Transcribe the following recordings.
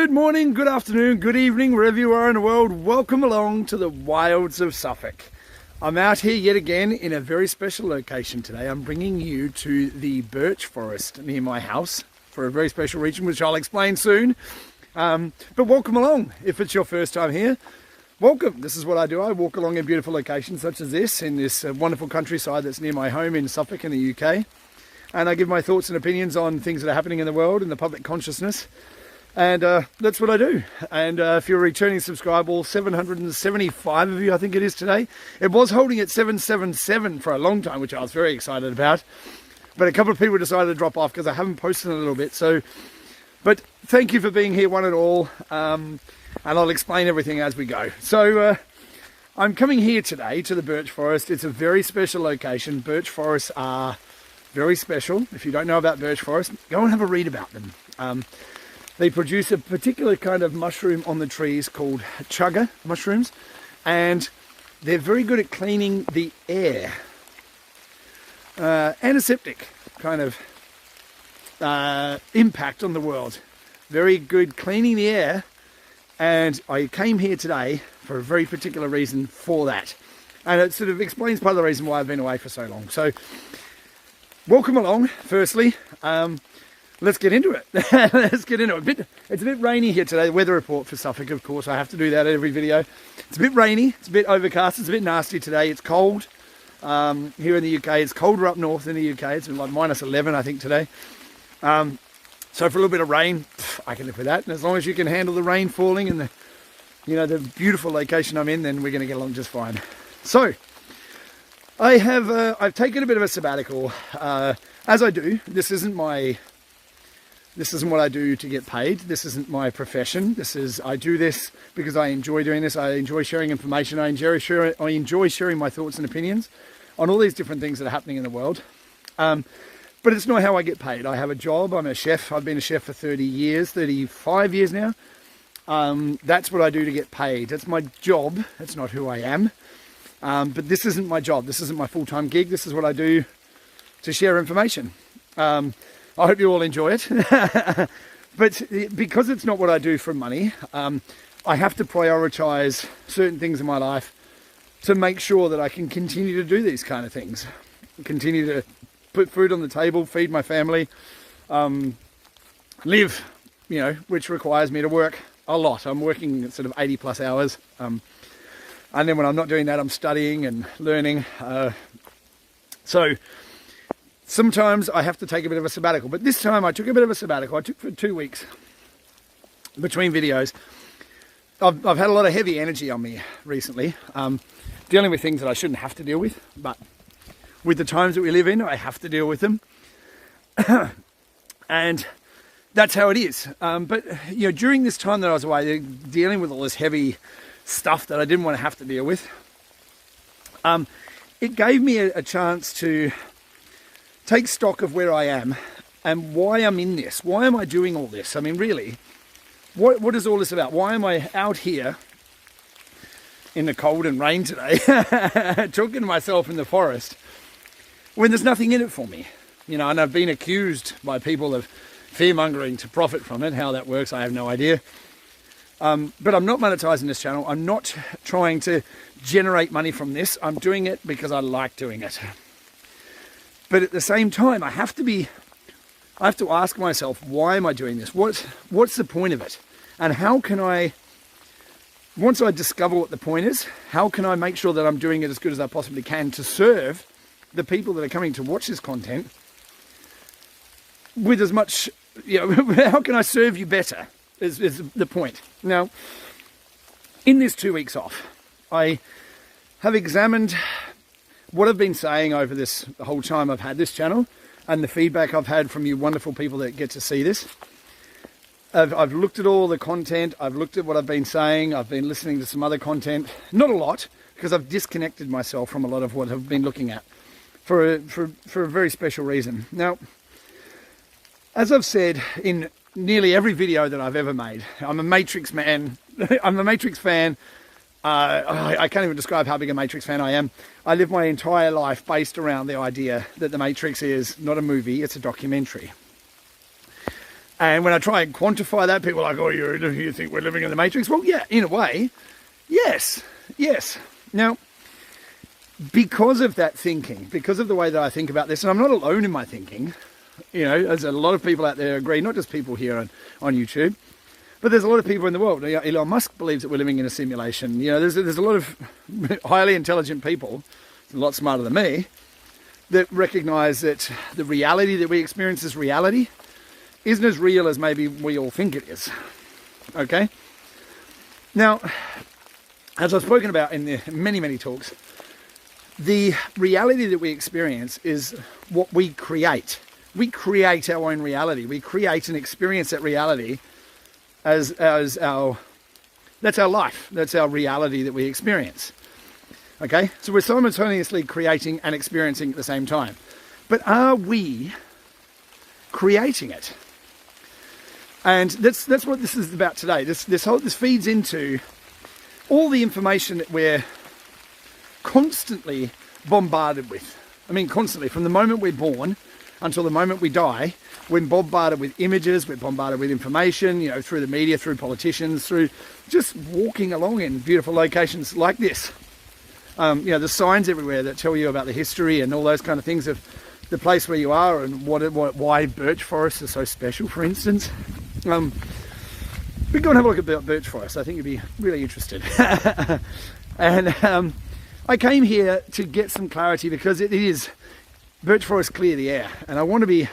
Good morning, good afternoon, good evening, wherever you are in the world. Welcome along to the wilds of Suffolk. I'm out here yet again in a very special location today. I'm bringing you to the birch forest near my house for a very special reason, which I'll explain soon. But welcome along. If it's your first time here, welcome. This is what I do. I walk along in beautiful locations such as this, in this wonderful countryside that's near my home in Suffolk in the UK. And I give my thoughts and opinions on things that are happening in the world, in the public consciousness. And that's what I do. And if you're a returning subscriber, all 775 of you, I think it is today. It was holding at 777 for a long time, which I was very excited about. But a couple of people decided to drop off because I haven't posted in a little bit. But thank you for being here, one and all. And I'll explain everything as we go. So I'm coming here today to the birch forest. It's a very special location. Birch forests are very special. If you don't know about birch forests, go and have a read about them. They produce a particular kind of mushroom on the trees called chaga mushrooms, and they're very good at cleaning the air. Antiseptic kind of impact on the world. Very good cleaning the air, and I came here today for a very particular reason for that. And it sort of explains part of the reason why I've been away for so long. So, welcome along, firstly. Let's get into it. Let's get into it. It's a bit rainy here today. The weather report for Suffolk, of course. I have to do that every video. It's a bit rainy. It's a bit overcast. It's a bit nasty today. It's cold here in the UK. It's colder up north in the UK. It's like minus 11, I think, today. So for a little bit of rain, I can live with that. And as long as you can handle the rain falling and the beautiful location I'm in, then we're going to get along just fine. So I've taken a bit of a sabbatical, as I do. This isn't what I do to get paid. This isn't my profession. I do this because I enjoy doing this. I enjoy sharing information. I enjoy sharing my thoughts and opinions on all these different things that are happening in the world. But it's not how I get paid. I have a job. I'm a chef. I've been a chef for 30 years, 35 years now. That's what I do to get paid. That's my job. That's not who I am. But this isn't my job. This isn't my full-time gig. This is what I do to share information. I hope you all enjoy it. But because it's not what I do for money, I have to prioritize certain things in my life to make sure that I can continue to do these kind of things. Continue to put food on the table, feed my family, live, which requires me to work a lot. I'm working sort of 80 plus hours. And then when I'm not doing that, I'm studying and learning. So sometimes I have to take a bit of a sabbatical, but this time I took a bit of a sabbatical. I took for 2 weeks between videos. I've had a lot of heavy energy on me recently, dealing with things that I shouldn't have to deal with, but with the times that we live in, I have to deal with them. And that's how it is. But during this time that I was away, dealing with all this heavy stuff that I didn't want to have to deal with, it gave me a chance to take stock of where I am and why I'm in this. Why am I doing all this? I mean, really, what is all this about? Why am I out here in the cold and rain today, talking to myself in the forest, when there's nothing in it for me? And I've been accused by people of fear-mongering to profit from it. How that works, I have no idea. But I'm not monetizing this channel. I'm not trying to generate money from this. I'm doing it because I like doing it. But at the same time, I have to ask myself, why am I doing this? What's the point of it? And how can once I discover what the point is, how can I make sure that I'm doing it as good as I possibly can to serve the people that are coming to watch this content with as much, how can I serve you better is the point. Now, in this 2 weeks off, I have examined what I've been saying over the whole time I've had this channel, and the feedback I've had from you wonderful people that get to see this. I've looked at all the content. I've looked at what I've been saying. I've been listening to some other content. Not a lot, because I've disconnected myself from a lot of what I've been looking at for a very special reason. Now, as I've said in nearly every video that I've ever made, I'm a Matrix man. I'm a Matrix fan. I can't even describe how big a Matrix fan I am. I live my entire life based around the idea that The Matrix is not a movie, it's a documentary. And when I try and quantify that, people are like, oh, you think we're living in the Matrix? Well, yeah, in a way, yes. Now, because of that thinking, because of the way that I think about this, and I'm not alone in my thinking, there's a lot of people out there agree, not just people here on YouTube, but there's a lot of people in the world. Elon Musk believes that we're living in a simulation. There's a lot of highly intelligent people, a lot smarter than me, that recognize that the reality that we experience as reality isn't as real as maybe we all think it is. Okay? Now, as I've spoken about in the many, many talks, the reality that we experience is what we create. We create our own reality. We create and experience that reality as that's our life. That's our reality that we experience. Okay? So we're simultaneously creating and experiencing at the same time. But are we creating it? And that's what this is about today. This feeds into all the information that we're constantly bombarded with. I mean, constantly. From the moment we're born until the moment we die, we're bombarded with images, we're bombarded with information, through the media, through politicians, through just walking along in beautiful locations like this. There's signs everywhere that tell you about the history and all those kind of things of the place where you are and why birch forests are so special, for instance. We go and have a look at birch forests. I think you'd be really interested. And I came here to get some clarity because it is birch forests clear the air, and I want to be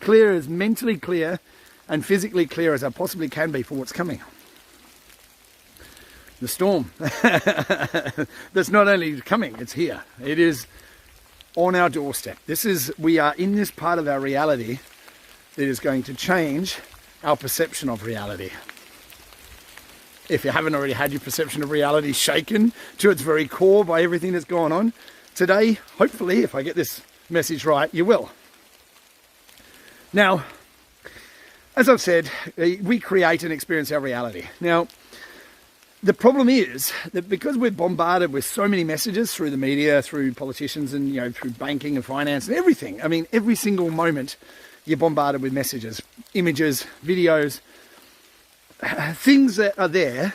clear, as mentally clear and physically clear as I possibly can be for what's coming. The storm that's not only coming, it's here. It is on our doorstep. We are in this part of our reality that is going to change our perception of reality. If you haven't already had your perception of reality shaken to its very core by everything that's going on, today, hopefully, if I get this message right, you will. Now, as I've said, we create and experience our reality. Now, the problem is that because we're bombarded with so many messages through the media, through politicians, and through banking and finance and everything. I mean, every single moment you're bombarded with messages, images, videos, things that are there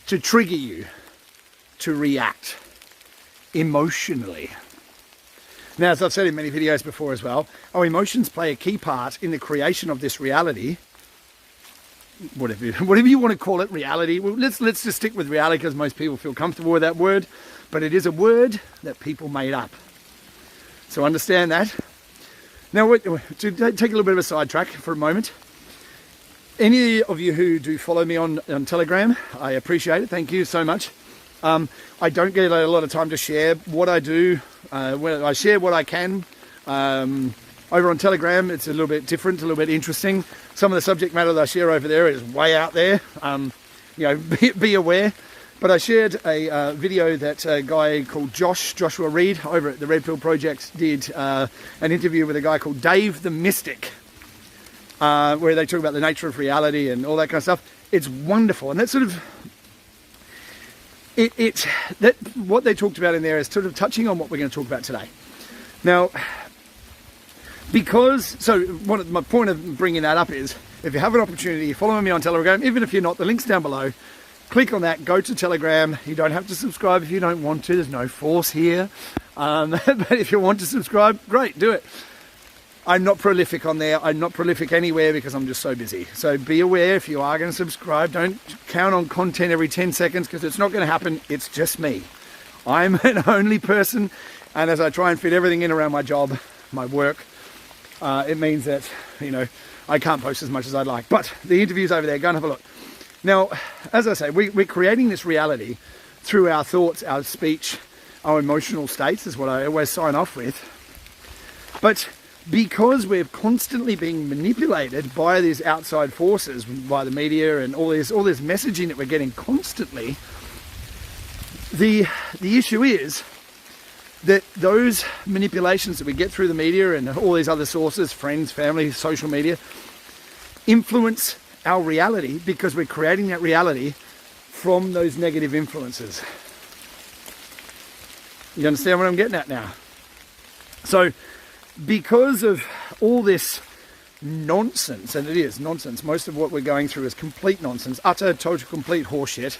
to trigger you to react emotionally. Now, as I've said in many videos before as well, our emotions play a key part in the creation of this reality. Whatever you want to call it, reality. Well, let's just stick with reality because most people feel comfortable with that word, but it is a word that people made up. So understand that. Now, to take a little bit of a sidetrack for a moment, any of you who do follow me on Telegram, I appreciate it. Thank you so much. I don't get a lot of time to share what I do. I share what I can. Over on Telegram, it's a little bit different, a little bit interesting. Some of the subject matter that I share over there is way out there. Be aware. But I shared a video that a guy called Joshua Reed over at the Redpill project did an interview with a guy called Dave the Mystic, where they talk about the nature of reality and all that kind of stuff. It's wonderful, and that's sort of what they talked about in there is sort of touching on what we're going to talk about today. Now, my point of bringing that up is, if you have an opportunity, follow me on Telegram. Even if you're not, the link's down below. Click on that, go to Telegram. You don't have to subscribe if you don't want to. There's no force here. But if you want to subscribe, great, do it. I'm not prolific on there. I'm not prolific anywhere because I'm just so busy. So be aware, if you are going to subscribe, don't count on content every 10 seconds because it's not going to happen. It's just me. I'm an only person. And as I try and fit everything in around my job, my work, it means that, I can't post as much as I'd like. But the interview's over there. Go and have a look. Now, as I say, we're creating this reality through our thoughts, our speech, our emotional states is what I always sign off with. But because we're constantly being manipulated by these outside forces, by the media and all this messaging that we're getting constantly, the issue is that those manipulations that we get through the media and all these other sources, friends, family, social media, influence our reality because we're creating that reality from those negative influences. You understand what I'm getting at now? So because of all this nonsense, and it is nonsense, most of what we're going through is complete nonsense, utter, total, complete horseshit,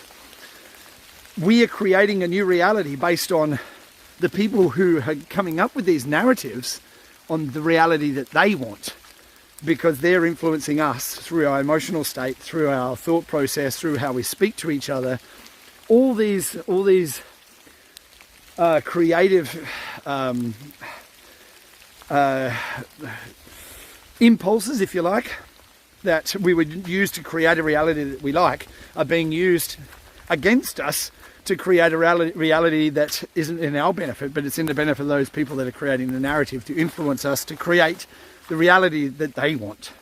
we are creating a new reality based on the people who are coming up with these narratives on the reality that they want, because they're influencing us through our emotional state, through our thought process, through how we speak to each other. All these creative impulses, if you like, that we would use to create a reality that we like, are being used against us to create a reality that isn't in our benefit, but it's in the benefit of those people that are creating the narrative to influence us to create the reality that they want.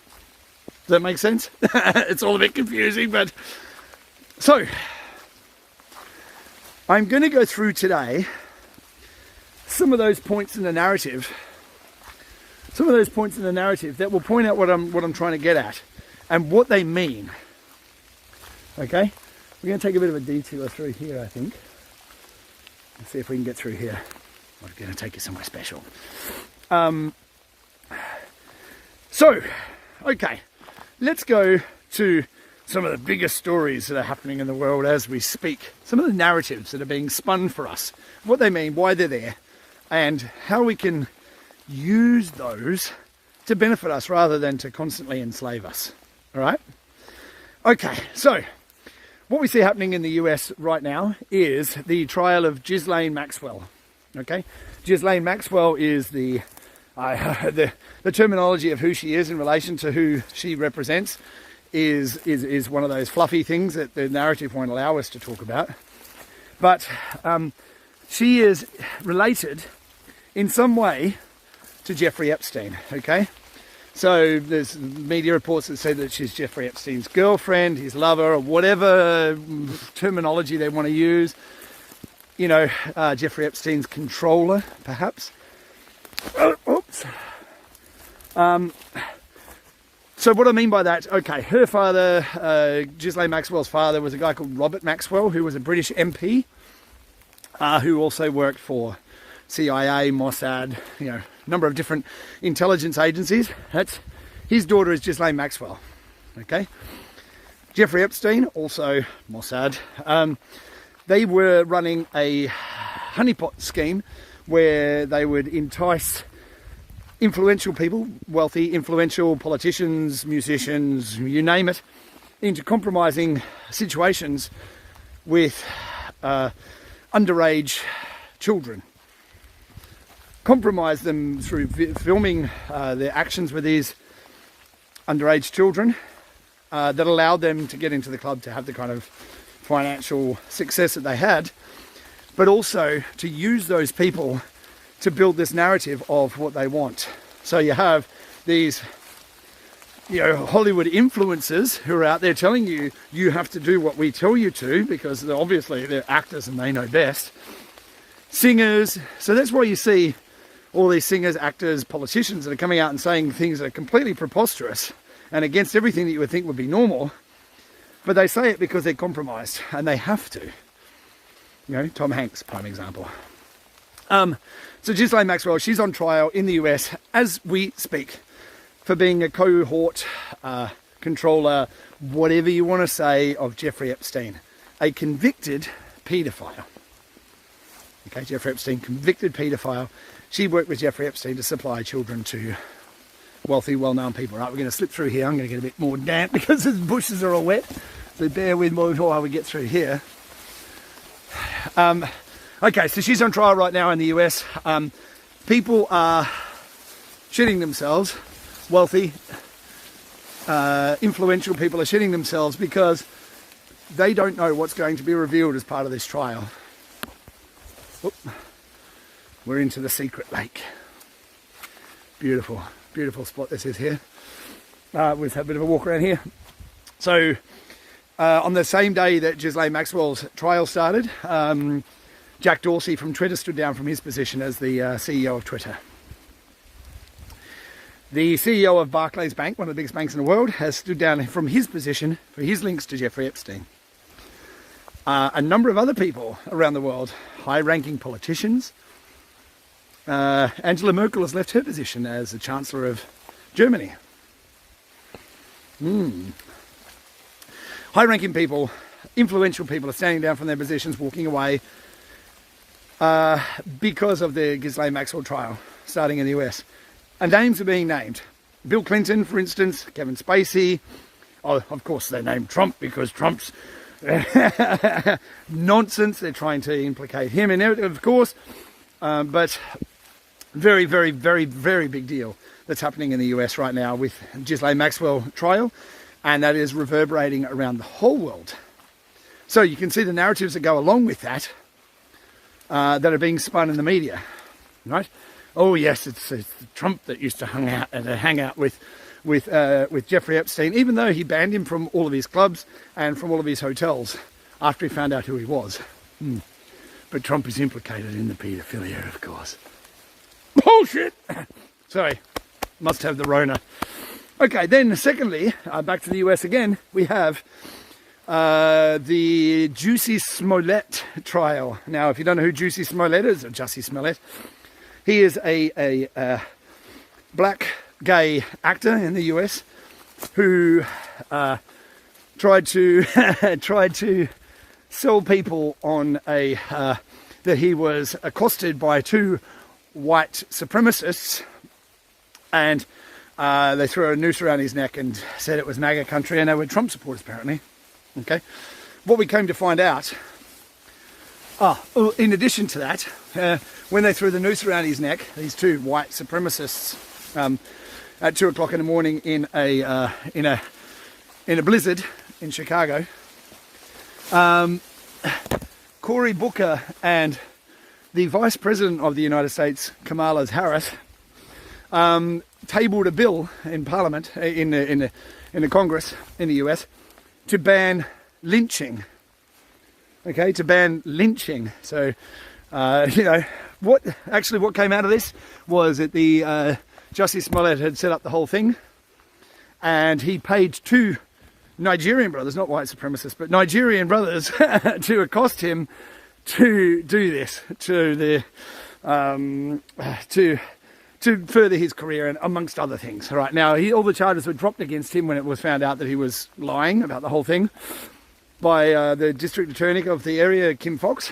Does that make sense? It's all a bit confusing, but... So, I'm going to go through today some of those points in the narrative, that will point out what I'm trying to get at and what they mean. Okay? We're going to take a bit of a detour through here, I think. Let's see if we can get through here. I'm going to take you somewhere special. So, okay, let's go to some of the biggest stories that are happening in the world as we speak. Some of the narratives that are being spun for us, what they mean, why they're there, and how we can use those to benefit us rather than to constantly enslave us. All right? Okay, so what we see happening in the US right now is the trial of Ghislaine Maxwell. Okay, Ghislaine Maxwell is the terminology of who she is in relation to who she represents is one of those fluffy things that the narrative won't allow us to talk about. But she is related in some way to Jeffrey Epstein, okay? So there's media reports that say that she's Jeffrey Epstein's girlfriend, his lover, or whatever terminology they want to use. You know, Jeffrey Epstein's controller, perhaps. Oh, oops. So what I mean by that, okay, her father, Ghislaine Maxwell's father, was a guy called Robert Maxwell, who was a British MP, who also worked for CIA, Mossad, you know, a number of different intelligence agencies. His daughter is Ghislaine Maxwell, okay? Jeffrey Epstein, also Mossad. They were running a honeypot scheme where they would entice influential people, wealthy, influential politicians, musicians, you name it, into compromising situations with underage children. Compromise them through filming their actions with these underage children that allowed them to get into the club to have the kind of financial success that they had, but also to use those people to build this narrative of what they want. So you have these, you know, Hollywood influencers who are out there telling you, you have to do what we tell you to, because obviously they're actors and they know best. Singers, so that's why you see all these singers, actors, politicians that are coming out and saying things that are completely preposterous and against everything that you would think would be normal, but they say it because they're compromised and they have to. You know, Tom Hanks, prime example. So Ghislaine Maxwell, she's on trial in the US as we speak for being a cohort, controller, whatever you want to say, of Jeffrey Epstein, a convicted paedophile. Okay, Jeffrey Epstein, convicted paedophile. She worked with Jeffrey Epstein to supply children to wealthy, well-known people. Right, we're going to slip through here. I'm going to get a bit more damp because the bushes are all wet. So bear with me while we get through here. Okay, so she's on trial right now in the US. People are shitting themselves. Wealthy, influential people are shitting themselves because they don't know what's going to be revealed as part of this trial. Oop. We're into the secret lake. Beautiful, beautiful spot this is here. We'll have a bit of a walk around here. So, on the same day that Ghislaine Maxwell's trial started, Jack Dorsey from Twitter stood down from his position as the CEO of Twitter. The CEO of Barclays Bank, one of the biggest banks in the world, has stood down from his position for his links to Jeffrey Epstein. A number of other people around the world, high-ranking politicians, Angela Merkel has left her position as the Chancellor of Germany. High-ranking people, influential people are standing down from their positions, walking away because of the Ghislaine Maxwell trial starting in the US. And names are being named. Bill Clinton, for instance, Kevin Spacey. Oh, of course, they named Trump because Trump's nonsense. They're trying to implicate him in it, of course. But very, very, very, very big deal that's happening in the US right now with Ghislaine Maxwell trial. And that is reverberating around the whole world. So you can see the narratives that go along with that that are being spun in the media, right? Oh yes, it's Trump that used to hang out with Jeffrey Epstein, even though he banned him from all of his clubs and from all of his hotels after he found out who he was. But Trump is implicated in the paedophilia, of course. Bullshit! Sorry, must have the Rona. Okay, then secondly, back to the US again, we have the Jussie Smollett trial. Now, if you don't know who Jussie Smollett is, or Jussie Smollett, he is a black gay actor in the US who tried to sell people on that he was accosted by two white supremacists, and they threw a noose around his neck and said it was MAGA country, and they were Trump supporters apparently. Okay, what we came to find out, in addition to that, when they threw the noose around his neck, these two white supremacists, at 2 o'clock in the morning in a blizzard in Chicago, Cory Booker and the Vice President of the United States, Kamala Harris, tabled a bill in Parliament, in the Congress in the US, to ban lynching. Okay, to ban lynching. So, what came out of this was that the Jussie Smollett had set up the whole thing, and he paid two Nigerian brothers, not white supremacists, but Nigerian brothers, to accost him to do this, to further his career, and amongst other things. Right now, all the charges were dropped against him when it was found out that he was lying about the whole thing by the district attorney of the area, Kim Foxx.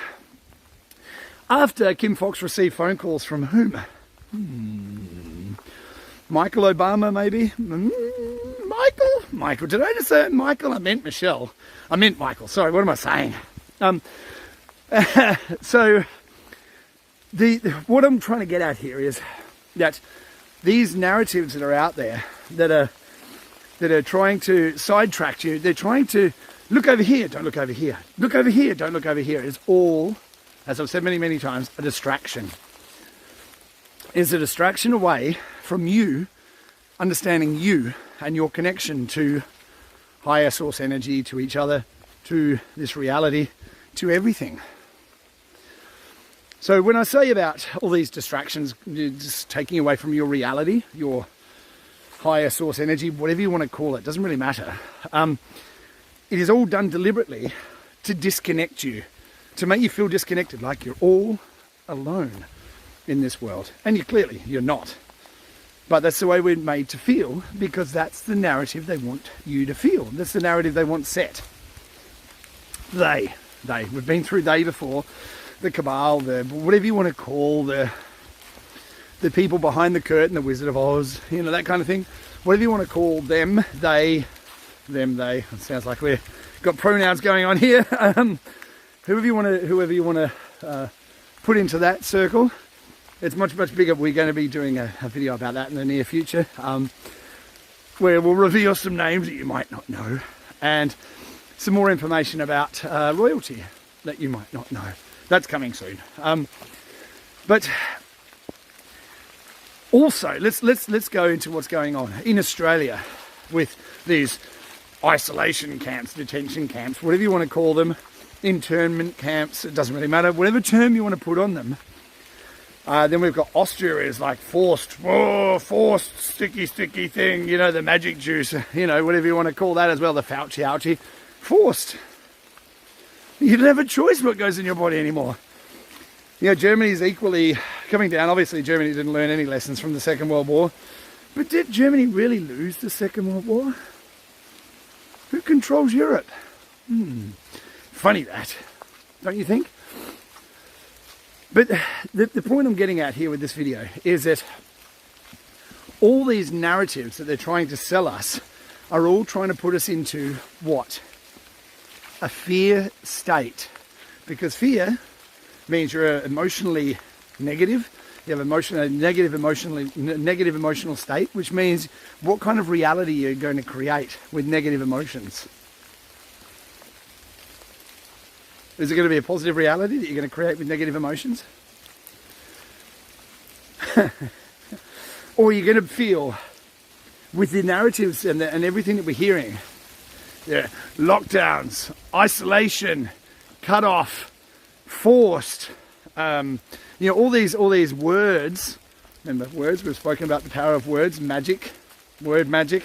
After Kim Foxx received phone calls from whom? Michael Obama, maybe? Michael. Did I just say Michael? I meant Michelle. I meant Michael. Sorry, what am I saying? So, what I'm trying to get at here is that these narratives that are out there that are trying to sidetrack you, they're trying to look over here, don't look over here. Look over here, don't look over here. It's all, as I've said many, many times, a distraction. It's a distraction away from you understanding you and your connection to higher source energy, to each other, to this reality, to everything. So when I say about all these distractions, just taking away from your reality, your higher source energy, whatever you want to call it, doesn't really matter. It is all done deliberately to disconnect you, to make you feel disconnected, like you're all alone in this world. And you're not. But that's the way we're made to feel, because that's the narrative they want you to feel. That's the narrative they want set. We've been through they before. The cabal, whatever you want to call the people behind the curtain, the Wizard of Oz, that kind of thing. Whatever you want to call them, they. It sounds like we've got pronouns going on here. Whoever you want to put into that circle, it's much, much bigger. We're going to be doing a video about that in the near future, where we'll reveal some names that you might not know, and some more information about royalty that you might not know. That's coming soon. But also, let's go into what's going on in Australia with these isolation camps, detention camps, whatever you want to call them, internment camps. It doesn't really matter. Whatever term you want to put on them. Then we've got Austria is like forced sticky thing. The magic juice. Whatever you want to call that as well. The Fauci, forced. You don't have a choice what goes in your body anymore. Germany is equally coming down. Obviously, Germany didn't learn any lessons from the Second World War. But did Germany really lose the Second World War? Who controls Europe? Funny that, don't you think? But the point I'm getting at here with this video is that all these narratives that they're trying to sell us are all trying to put us into what? A fear state. Because fear means you're emotionally negative. You have a negative emotional state, which means what kind of reality you're going to create with negative emotions. Is it going to be a positive reality that you're going to create with negative emotions? Or are you going to feel with the narratives and everything that we're hearing? Yeah, lockdowns, isolation, cut off, forced, all these words. Remember words, we've spoken about the power of words, magic, word magic,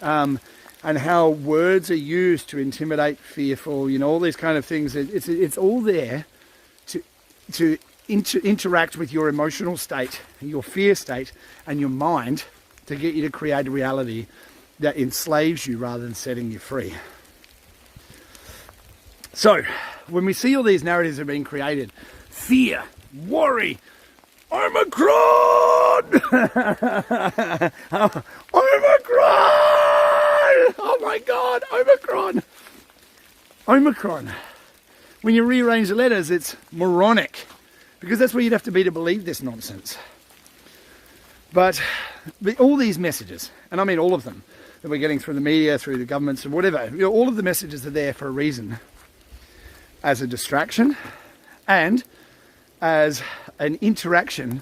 and how words are used to intimidate, fearful, all these kind of things. It's all there to interact with your emotional state, your fear state, and your mind to get you to create a reality that enslaves you rather than setting you free. So, when we see all these narratives are being created, fear, worry, Omicron! Omicron! Oh my God, Omicron! Omicron. When you rearrange the letters, it's moronic. Because that's where you'd have to be to believe this nonsense. But all these messages, and I mean all of them, that we're getting through the media, through the governments, and whatever, all of the messages are there for a reason. As a distraction and as an interaction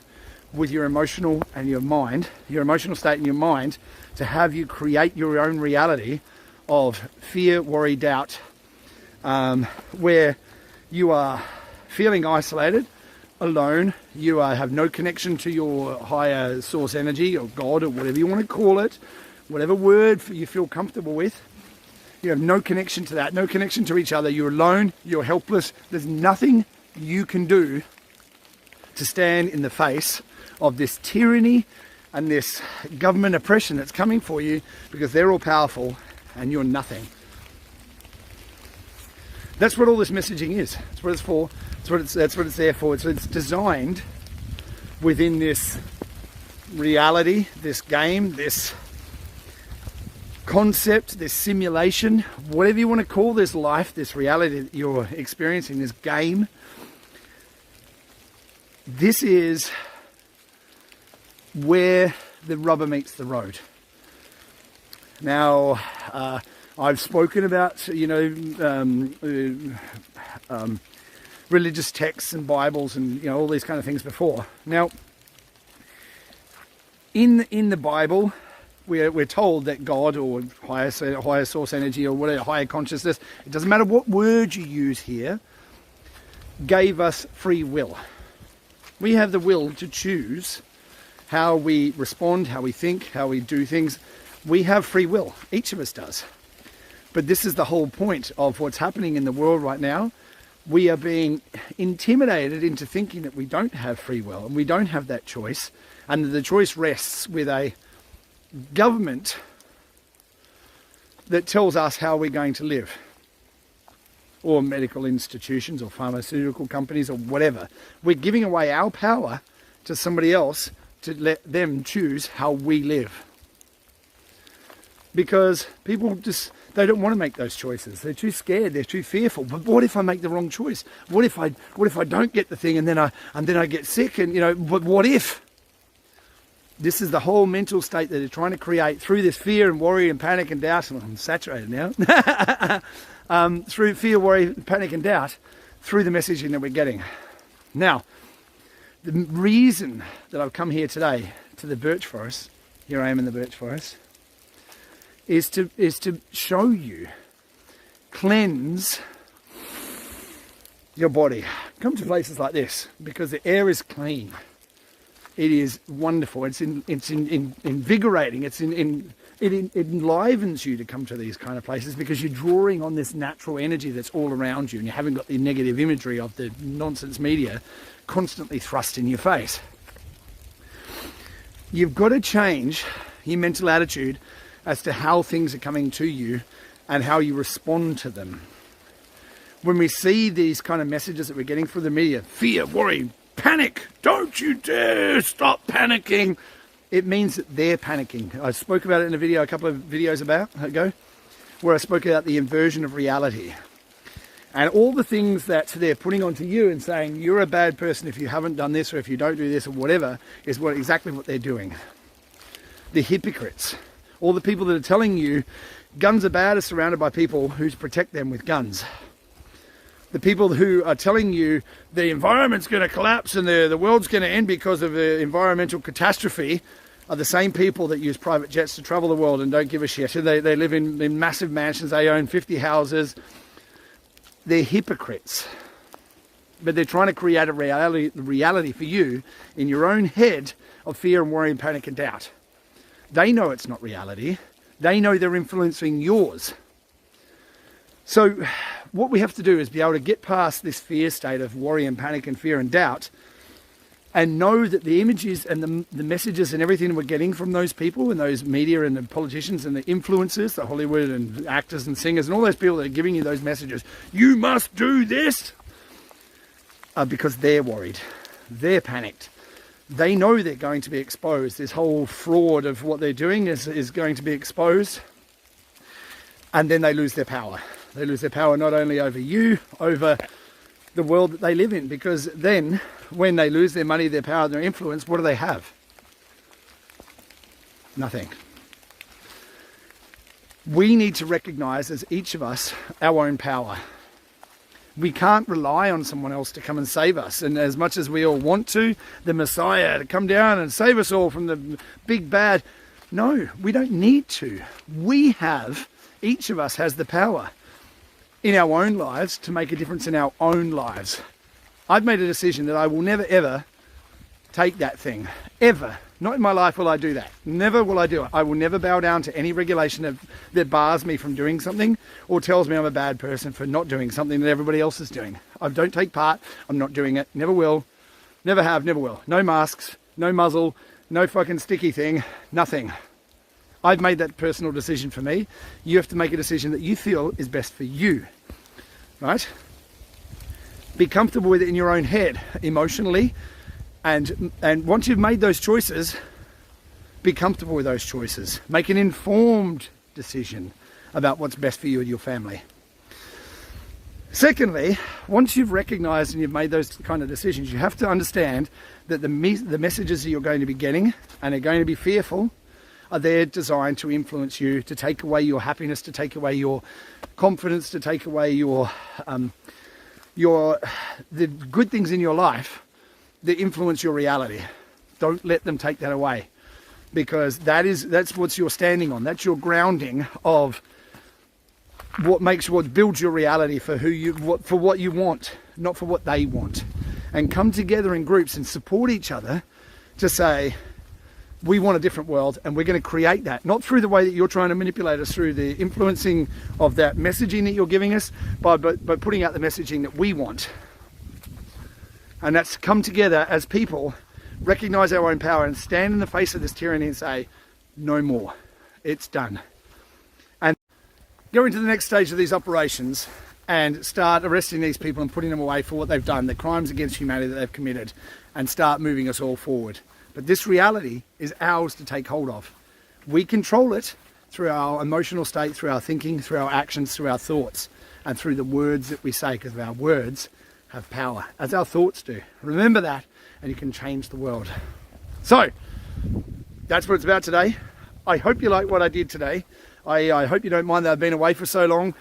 with your emotional and your mind, your emotional state and your mind, to have you create your own reality of fear, worry, doubt, where you are feeling isolated, alone, you have no connection to your higher source energy or God or whatever you want to call it, whatever word you feel comfortable with. You have no connection to that, no connection to each other. You're alone, you're helpless. There's nothing you can do to stand in the face of this tyranny and this government oppression that's coming for you because they're all powerful and you're nothing. That's what all this messaging is. That's what it's for. That's what it's there for. It's designed within this reality, this game, this concept, this simulation, whatever you want to call this life, this reality that you're experiencing, this game. This is where the rubber meets the road. Now, I've spoken about, religious texts and Bibles and all these kind of things before. Now, in the Bible, we're told that God or higher source energy or whatever, higher consciousness, it doesn't matter what word you use here, gave us free will. We have the will to choose how we respond, how we think, how we do things. We have free will. Each of us does. But this is the whole point of what's happening in the world right now. We are being intimidated into thinking that we don't have free will and we don't have that choice. And the choice rests with a government that tells us how we're going to live, or medical institutions or pharmaceutical companies or whatever. We're giving away our power to somebody else to let them choose how we live, because people they don't want to make those choices. They're too scared, they're too fearful. But what if I make the wrong choice? What if I don't get the thing and then I get sick, and but what if? This is the whole mental state that they're trying to create through this fear and worry and panic and doubt. I'm saturated now. Through fear, worry, panic and doubt, through the messaging that we're getting. Now, the reason that I've come here today to the birch forest, here I am in the birch forest, is to show you, cleanse your body. Come to places like this because the air is clean. It is wonderful. It's invigorating. It enlivens you to come to these kind of places because you're drawing on this natural energy that's all around you, and you haven't got the negative imagery of the nonsense media constantly thrust in your face. You've got to change your mental attitude as to how things are coming to you and how you respond to them. When we see these kind of messages that we're getting from the media, fear, worry, panic, don't you dare stop panicking, it means that they're panicking. I spoke about it in a video a couple of videos ago, where I spoke about the inversion of reality. And all the things that they're putting onto you and saying, you're a bad person if you haven't done this, or if you don't do this, or whatever, is exactly what they're doing. The hypocrites. All the people that are telling you guns are bad are surrounded by people who protect them with guns. The people who are telling you the environment's going to collapse and the world's going to end because of the environmental catastrophe are the same people that use private jets to travel the world and don't give a shit. They live in massive mansions, they own 50 houses. They're hypocrites, but they're trying to create a reality for you in your own head of fear and worry and panic and doubt. They know it's not reality. They know they're influencing yours. So what we have to do is be able to get past this fear state of worry and panic and fear and doubt, and know that the images and the messages and everything we're getting from those people and those media and the politicians and the influencers, the Hollywood and actors and singers and all those people that are giving you those messages, you must do this, because they're worried, they're panicked. They know they're going to be exposed. This whole fraud of what they're doing is going to be exposed, and then they lose their power. They lose their power not only over you, over the world that they live in, because then when they lose their money, their power, their influence, what do they have? Nothing. We need to recognize, as each of us, our own power. We can't rely on someone else to come and save us. And as much as we all want to, the Messiah to come down and save us all from the big bad, no, we don't need to. We have, each of us has the power in our own lives to make a difference in our own lives. I've made a decision that I will never ever take that thing, ever. Not in my life will I do that. Never will I do it. I will never bow down to any regulation that bars me from doing something or tells me I'm a bad person for not doing something that everybody else is doing. I don't take part. I'm not doing it. Never will. Never have. Never will. No masks. No muzzle. No fucking sticky thing. Nothing. I've made that personal decision for me. You have to make a decision that you feel is best for you. Right? Be comfortable with it in your own head, emotionally. And once you've made those choices, be comfortable with those choices. Make an informed decision about what's best for you and your family. Secondly, once you've recognized and you've made those kind of decisions, you have to understand that the messages that you're going to be getting and are going to be fearful are there designed to influence you, to take away your happiness, to take away your confidence, to take away the good things in your life that influence your reality. Don't let them take that away, because that's what you're standing on. That's your grounding of what builds your reality for what you want, not for what they want. And come together in groups and support each other to say, we want a different world, and we're going to create that, not through the way that you're trying to manipulate us, through the influencing of that messaging that you're giving us, but putting out the messaging that we want. And that's come together as people, recognize our own power and stand in the face of this tyranny and say, no more, it's done. And go into the next stage of these operations and start arresting these people and putting them away for what they've done, the crimes against humanity that they've committed, and start moving us all forward. But this reality is ours to take hold of. We control it through our emotional state, through our thinking, through our actions, through our thoughts, and through the words that we say, because our words have power, as our thoughts do. Remember that, and you can change the world. So, that's what it's about today. I hope you like what I did today. I hope you don't mind that I've been away for so long.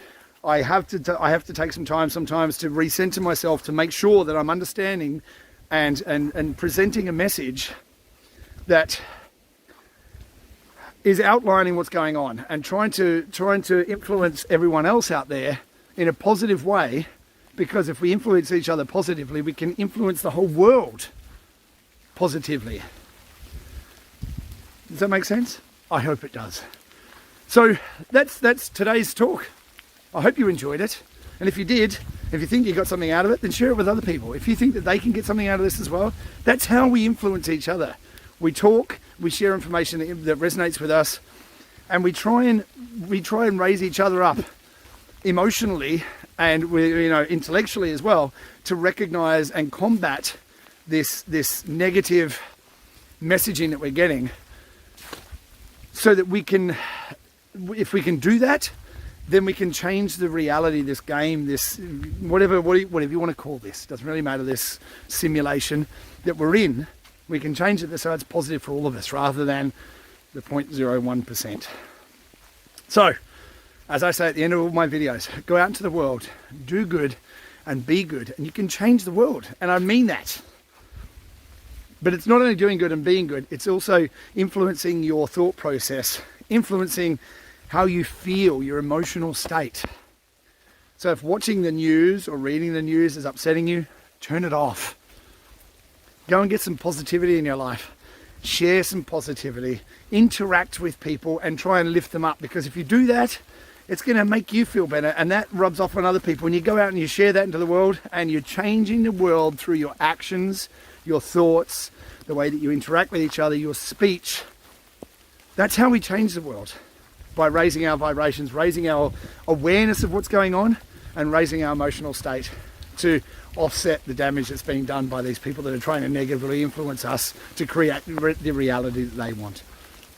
I have to take some time sometimes to recenter myself, to make sure that I'm understanding and presenting a message that is outlining what's going on and trying to influence everyone else out there in a positive way, because if we influence each other positively, we can influence the whole world positively. Does that make sense? I hope it does. So that's today's talk. I hope you enjoyed it. And if you did, if you think you got something out of it, then share it with other people. If you think that they can get something out of this as well, that's how we influence each other. We talk, we share information that resonates with us, and we try and raise each other up emotionally and intellectually as well, to recognize and combat this negative messaging that we're getting, so that if we can do that, then we can change the reality, this game, this whatever you want to call this, doesn't really matter, this simulation that we're in. We can change it so it's positive for all of us rather than the 0.01%. So, as I say at the end of all my videos, go out into the world, do good and be good, and you can change the world. And I mean that. But it's not only doing good and being good, it's also influencing your thought process, influencing how you feel, your emotional state. So if watching the news or reading the news is upsetting you, turn it off. Go and get some positivity in your life. Share some positivity. Interact with people and try and lift them up, because if you do that, it's going to make you feel better, and that rubs off on other people. When you go out and you share that into the world, and you're changing the world through your actions, your thoughts, the way that you interact with each other, your speech. That's how we change the world. By raising our vibrations, raising our awareness of what's going on, and raising our emotional state to offset the damage that's being done by these people that are trying to negatively influence us to create the reality that they want.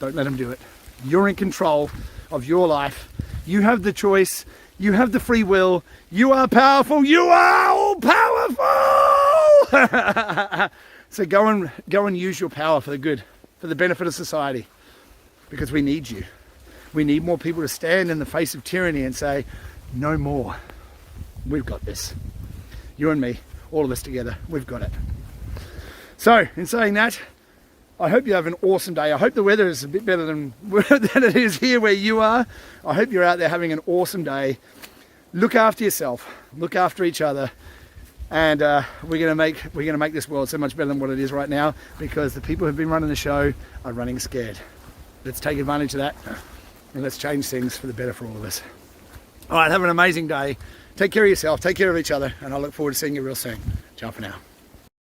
Don't let them do it. You're in control of your life. You have the choice. You have the free will. You are powerful. You are all powerful. So go and use your power for the good, for the benefit of society, because we need you. We need more people to stand in the face of tyranny and say, no more. We've got this. You and me, all of us together, we've got it. So, in saying that, I hope you have an awesome day. I hope the weather is a bit better than it is here where you are. I hope you're out there having an awesome day. Look after yourself. Look after each other. And we're gonna make this world so much better than what it is right now, because the people who've been running the show are running scared. Let's take advantage of that. And let's change things for the better for all of us. All right, have an amazing day. Take care of yourself, take care of each other, and I look forward to seeing you real soon. Ciao for now.